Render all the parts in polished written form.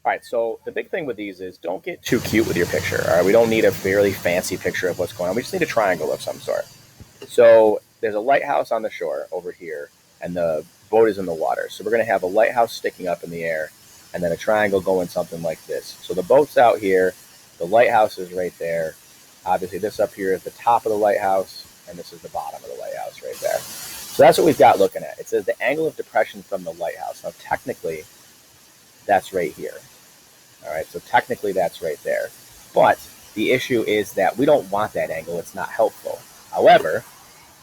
All right, so the big thing with these is don't get too cute with your picture. All right, we don't need a fairly fancy picture of what's going on. We just need a triangle of some sort. So there's a lighthouse on the shore over here, and the boat is in the water. So we're going to have a lighthouse sticking up in the air, and then a triangle going something like this. So the boat's out here, the lighthouse is right there. Obviously, this up here is the top of the lighthouse, and this is the bottom of the lighthouse right there. So that's what we've got looking at. It says the angle of depression from the lighthouse. Now, technically, that's right here. All right, so technically that's right there. But the issue is that we don't want that angle. It's not helpful. However,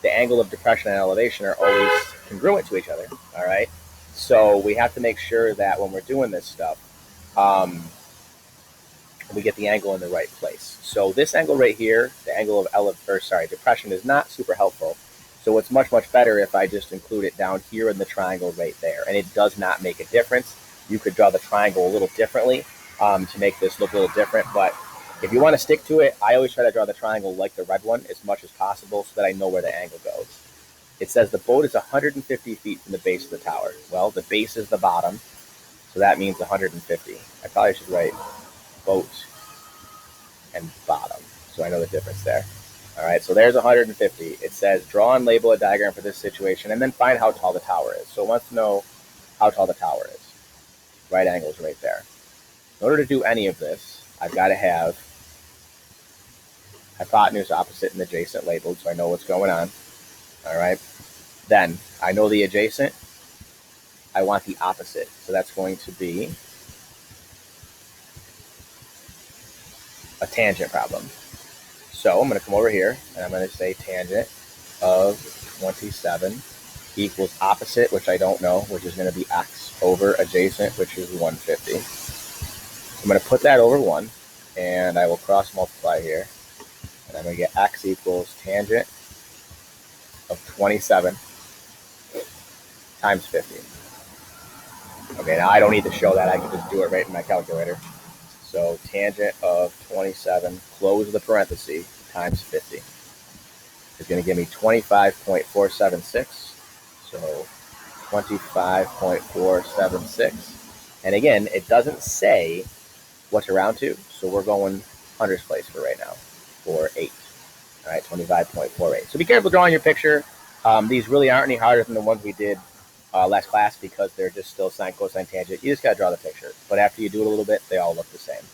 the angle of depression and elevation are always congruent to each other. All right, so we have to make sure that when we're doing this stuff, we get the angle in the right place. So this angle right here, the angle of depression, is not super helpful. So it's much better if I just include it down here in the triangle right there, and it does not make a difference. You could draw the triangle a little differently to make this look a little different, but if you want to stick to it, I always try to draw the triangle like the red one as much as possible so that I know where the angle goes. It says the boat is 150 feet from the base of the tower. Well, the base is the bottom, so that means 150. I probably should write boat and bottom, so I know the difference there. All right, so there's 150. It says draw and label a diagram for this situation, and then find how tall the tower is. So it wants to know how tall the tower is. Right angle is right there. In order to do any of this, I've got to have hypotenuse, opposite, and adjacent labeled, so I know what's going on. All right. Then I know the adjacent. I want the opposite, so that's going to be a tangent problem. So I'm going to come over here, and I'm going to say tangent of 27 equals opposite, which I don't know, which is going to be x, over adjacent, which is 150. I'm going to put that over 1, and I will cross multiply here. And I'm going to get x equals tangent of 27 times 50. Okay, now I don't need to show that. I can just do it right in my calculator. So tangent of 27, close the parenthesis, times 50 is going to give me 25.476. So 25.476. And again, it doesn't say what to round to, so we're going hundredths place for right now, for 8. All right, 25.48. So be careful drawing your picture. These really aren't any harder than the ones we did last class because they're just still sine, cosine, tangent. You just got to draw the picture. But after you do it a little bit, they all look the same.